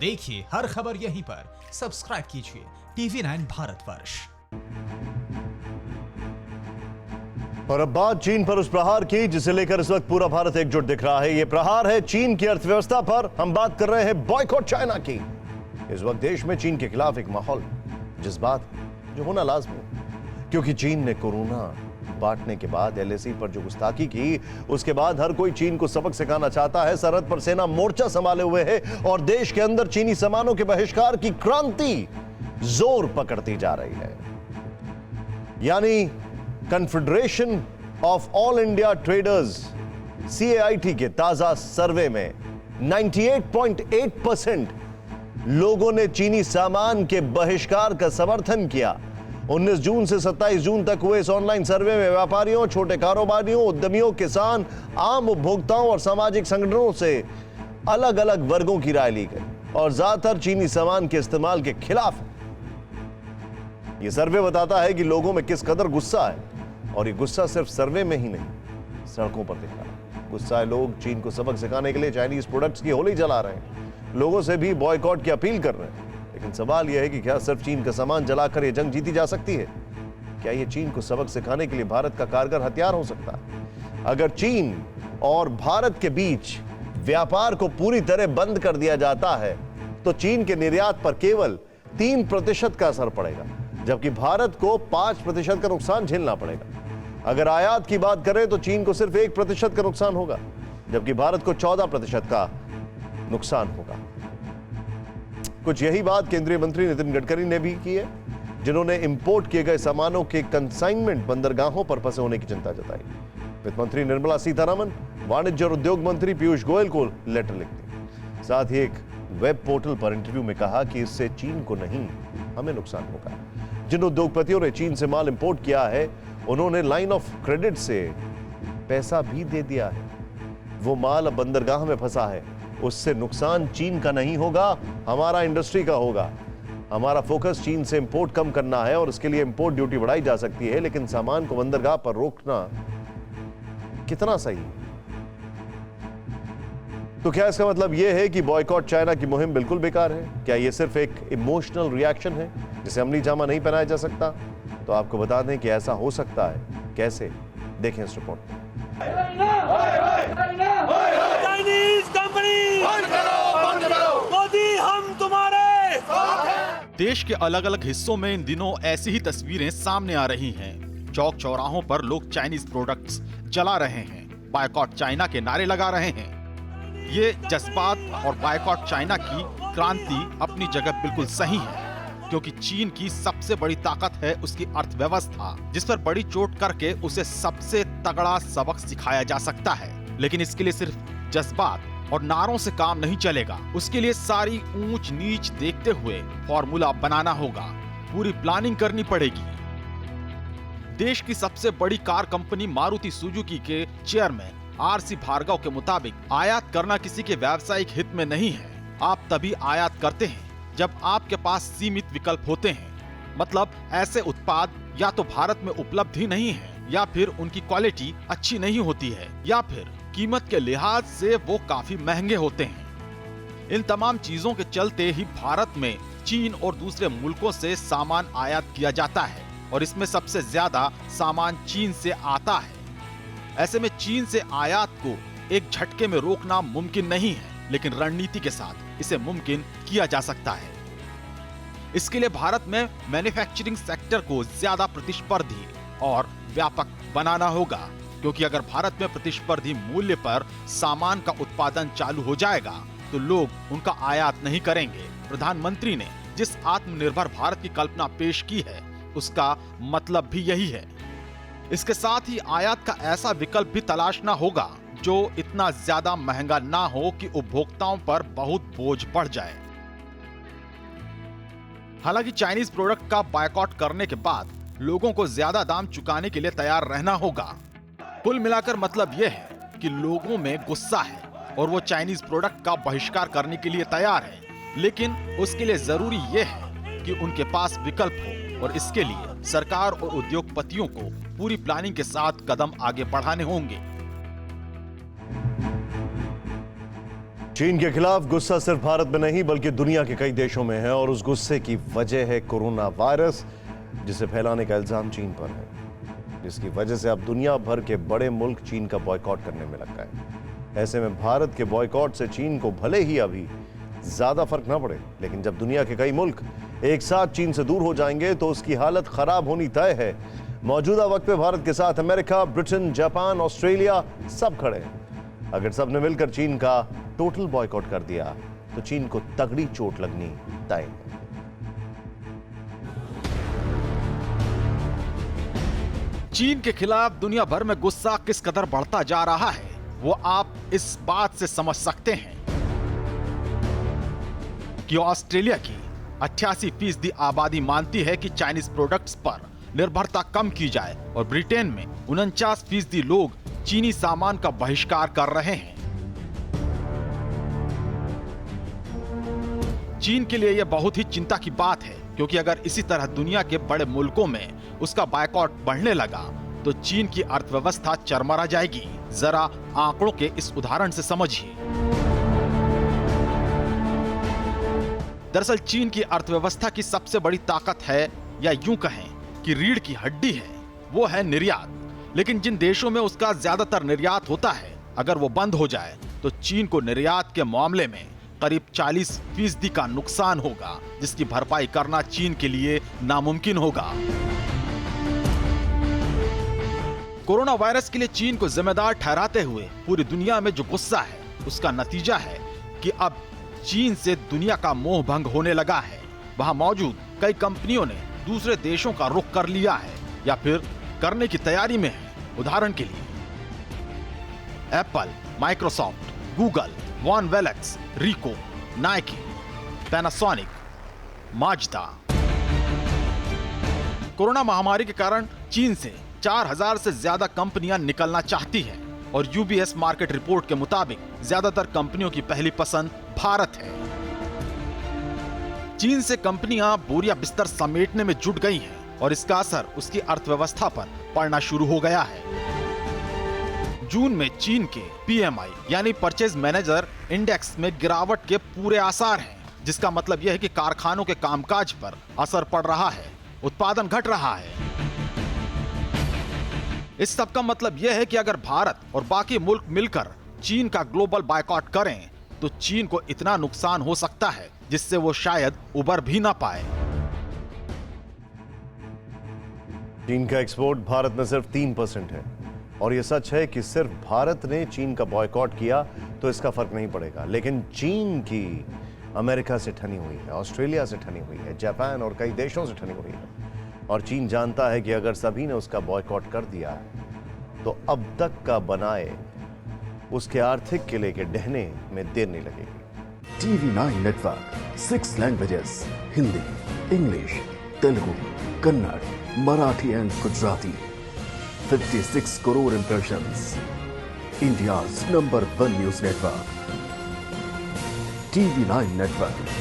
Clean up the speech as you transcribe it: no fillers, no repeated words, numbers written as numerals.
देखिए हर खबर यहीं पर, सब्सक्राइब कीजिए TV9 भारतवर्ष। और अब बात चीन पर उस प्रहार की जिसे लेकर इस वक्त पूरा भारत एकजुट दिख रहा है। यह प्रहार है चीन की अर्थव्यवस्था पर। हम बात कर रहे हैं बॉयकॉट चाइना की। इस वक्त देश में चीन के खिलाफ एक माहौल, जज्बात जो होना लाजमी, क्योंकि चीन ने कोरोना बांटने के बाद LAC पर जो गुस्ताखी की, उसके बाद हर कोई चीन को सबक सिखाना चाहता है। सरहद पर सेना मोर्चा संभाले हुए है और देश के अंदर चीनी सामानों के बहिष्कार की क्रांति जोर पकड़ती जा रही है। यानी confederation of all India traders CAIT के ताजा सर्वे में 98.8% लोगों ने चीनी सामान के बहिष्कार का समर्थन किया। 19 जून से 27 जून तक हुए इस ऑनलाइन सर्वे में व्यापारियों, छोटे कारोबारियों, उद्यमियों, किसान, आम उपभोक्ताओं और सामाजिक संगठनों से अलग अलग वर्गों की राय ली गई और ज्यादातर चीनी सामान के इस्तेमाल के खिलाफ है। यह सर्वे बताता है कि लोगों में किस कदर गुस्सा है, और ये गुस्सा सिर्फ सर्वे में ही नहीं, सड़कों पर दिख रहा है। गुस्साए लोग चीन को सबक सिखाने के लिए चाइनीज प्रोडक्ट्स की होली जला रहे हैं, लोगों से भी बॉयकॉट की अपील कर रहे हैं। लेकिन सवाल यह है कि क्या सिर्फ चीन का सामान जलाकर यह जंग जीती जा सकती है? क्या यह चीन को सबक सिखाने के लिए भारत का कारगर हथियार हो सकता है? अगर चीन और भारत के बीच व्यापार को पूरी तरह बंद कर दिया जाता है तो चीन के निर्यात पर केवल 3% का असर पड़ेगा, जबकि भारत को 5% का नुकसान झेलना पड़ेगा। अगर आयात की बात करें तो चीन को सिर्फ 1% का नुकसान होगा, जबकि भारत को 14% का नुकसान होगा। कुछ यही बात केंद्रीय मंत्री नितिन गडकरी ने भी की है, जिन्होंने इंपोर्ट किए गए सामानों के कंसाइनमेंट बंदरगाहों पर फंसे होने की चिंता जताई। वित्त मंत्री निर्मला सीतारमण, वाणिज्य और उद्योग मंत्री पीयूष गोयल को लेटर लिख दी। साथ ही एक वेब पोर्टल पर इंटरव्यू में कहा कि इससे चीन को नहीं, हमें नुकसान होगा। जिन उद्योगपतियों ने चीन से माल इंपोर्ट किया है, उन्होंने लाइन ऑफ क्रेडिट से पैसा भी दे दिया है। वो माल अब बंदरगाह में फंसा है, उससे नुकसान चीन का नहीं होगा, हमारा इंडस्ट्री का होगा। हमारा फोकस चीन से इंपोर्ट कम करना है और इसके लिए इंपोर्ट ड्यूटी बढ़ाई जा सकती है, लेकिन सामान को बंदरगाह पर रोकना कितना सही? तो क्या इसका मतलब यह है कि बॉयकॉट चाइना की मुहिम बिल्कुल बेकार है? क्या यह सिर्फ एक इमोशनल रिएक्शन है जिसे अमली जामा नहीं पहनाया जा सकता? तो आपको बता दें कि ऐसा हो सकता है। कैसे, देखें इस रिपोर्ट में। चाइनीज कंपनी बंद करो, मोदी हम तुम्हारे साथ हैं। देश के अलग अलग हिस्सों में इन दिनों ऐसी ही तस्वीरें सामने आ रही हैं। चौक चौराहों पर लोग चाइनीज प्रोडक्ट्स जला रहे हैं, बायकॉट चाइना के नारे लगा रहे हैं। ये जज्बात और बायकॉट चाइना की क्रांति अपनी जगह बिल्कुल सही है, क्योंकि चीन की सबसे बड़ी ताकत है उसकी अर्थव्यवस्था, जिस पर बड़ी चोट करके उसे सबसे तगड़ा सबक सिखाया जा सकता है। लेकिन इसके लिए सिर्फ जज्बात और नारों से काम नहीं चलेगा। उसके लिए सारी ऊंच नीच देखते हुए फॉर्मूला बनाना होगा, पूरी प्लानिंग करनी पड़ेगी। देश की सबसे बड़ी कार कंपनी मारुति सुजुकी के चेयरमैन RC भार्गव के मुताबिक आयात करना किसी के व्यावसायिक हित में नहीं है। आप तभी आयात करते हैं जब आपके पास सीमित विकल्प होते हैं। मतलब ऐसे उत्पाद या तो भारत में उपलब्ध ही नहीं है, या फिर उनकी क्वालिटी अच्छी नहीं होती है, या फिर कीमत के लिहाज से वो काफी महंगे होते हैं। इन तमाम चीजों के चलते ही भारत में चीन और दूसरे मुल्कों से सामान आयात किया जाता है, और इसमें सबसे ज्यादा सामान चीन से आता है। ऐसे में चीन से आयात को एक झटके में रोकना मुमकिन नहीं है, लेकिन रणनीति के साथ इसे मुमकिन किया जा सकता है। इसके लिए भारत में मैन्युफैक्चरिंग सेक्टर को ज्यादा प्रतिस्पर्धी और व्यापक बनाना होगा, क्योंकि अगर भारत में प्रतिस्पर्धी मूल्य पर सामान का उत्पादन चालू हो जाएगा तो लोग उनका आयात नहीं करेंगे। प्रधानमंत्री ने जिस आत्मनिर्भर भारत की कल्पना पेश की है, उसका मतलब भी यही है। इसके साथ ही आयात का ऐसा विकल्प भी तलाशना होगा जो इतना ज्यादा महंगा ना हो कि उपभोक्ताओं पर बहुत बोझ बढ़ जाए। हालांकि चाइनीज प्रोडक्ट का बायकॉट करने के बाद लोगों को ज्यादा दाम चुकाने के लिए तैयार रहना होगा। कुल मिलाकर मतलब यह है कि लोगों में गुस्सा है और वो चाइनीज प्रोडक्ट का बहिष्कार करने के लिए तैयार है, लेकिन उसके लिए जरूरी यह है कि उनके पास विकल्प हो, और इसके लिए सरकार और उद्योगपतियों को पूरी प्लानिंग के साथ कदम आगे बढ़ाने होंगे। चीन के खिलाफ गुस्सा सिर्फ भारत में नहीं बल्कि दुनिया के कई देशों में है और उस गुस्से की वजह है कोरोना वायरस, जिसे फैलाने का इल्जाम चीन पर है, जिसकी वजह से अब दुनिया भर के बड़े मुल्क चीन का बॉयकॉट करने में लग गए। ऐसे में भारत के बॉयकॉट से चीन को भले ही अभी ज्यादा फर्क ना पड़े, लेकिन जब दुनिया के कई मुल्क एक साथ चीन से दूर हो जाएंगे तो उसकी हालत खराब होनी तय है। मौजूदा वक्त पे भारत के साथ अमेरिका, ब्रिटेन, जापान, ऑस्ट्रेलिया सब खड़े हैं। अगर सबने मिलकर चीन का टोटल बॉयकॉट कर दिया तो चीन को तगड़ी चोट लगनी तय है। चीन के खिलाफ दुनिया भर में गुस्सा किस कदर बढ़ता जा रहा है वो आप इस बात से समझ सकते हैं कि ऑस्ट्रेलिया की 88% आबादी मानती है कि चाइनीज प्रोडक्ट्स पर निर्भरता कम की जाए और ब्रिटेन में 49% लोग चीनी सामान का बहिष्कार कर रहे हैं। चीन के लिए यह बहुत ही चिंता की बात है, क्योंकि अगर इसी तरह दुनिया के बड़े मुल्कों में उसका बायकॉट बढ़ने लगा तो चीन की अर्थव्यवस्था चरमरा जाएगी। जरा आंकड़ों के इस उदाहरण से समझिए। दरअसल चीन की अर्थव्यवस्था की सबसे बड़ी ताकत है, या यूं कहें कि रीढ़ की हड्डी है, वो है निर्यात। लेकिन जिन देशों में उसका ज्यादातर निर्यात होता है, अगर वो बंद हो जाए तो चीन को निर्यात के मामले में करीब 40% का नुकसान होगा, जिसकी भरपाई करना चीन के लिए नामुमकिन होगा। कोरोना वायरस के लिए चीन को जिम्मेदार ठहराते हुए पूरी दुनिया में जो गुस्सा है, उसका नतीजा है कि अब चीन से दुनिया का मोह भंग होने लगा है। वहां मौजूद कई कंपनियों ने दूसरे देशों का रुख कर लिया है या फिर करने की तैयारी में है। उदाहरण के लिए एप्पल, माइक्रोसॉफ्ट, गूगल, वॉन वेलेक्स, रिको, नाइकी, पैनासोनिक, माजदा। कोरोना महामारी के कारण चीन से 4000 से ज्यादा कंपनियां निकलना चाहती हैं और यूबीएस मार्केट रिपोर्ट के मुताबिक ज्यादातर कंपनियों की पहली पसंद भारत है। चीन से कंपनियां बोरिया बिस्तर समेटने में जुट गई हैं और इसका असर उसकी अर्थव्यवस्था पर पड़ना शुरू हो गया है। जून में चीन के पीएमआई यानी परचेज मैनेजर इंडेक्स में गिरावट के पूरे आसार हैं, जिसका मतलब यह है कि कारखानों के कामकाज पर असर पड़ रहा है, उत्पादन घट रहा है। इस सब का मतलब यह है कि अगर भारत और बाकी मुल्क मिलकर चीन का ग्लोबल बायकॉट करें तो चीन को इतना नुकसान हो सकता है जिससे वो शायद उबर भी ना पाए। चीन का एक्सपोर्ट भारत में सिर्फ 3% है और यह सच है कि सिर्फ भारत ने चीन का बॉयकॉट किया तो इसका फर्क नहीं पड़ेगा, लेकिन चीन की अमेरिका से ठनी हुई है, ऑस्ट्रेलिया से ठनी हुई है, जापान और कई देशों से ठनी हुई है और चीन जानता है कि अगर सभी ने उसका बॉयकॉट कर दिया तो अब तक का बनाए उसके आर्थिक किले के ढहने में देर नहीं लगेगी। TV9 network 6 languages Hindi, English, Telugu, Kannada, Marathi and Gujarati. 56 crore impressions. India's #1 news network. TV9 network.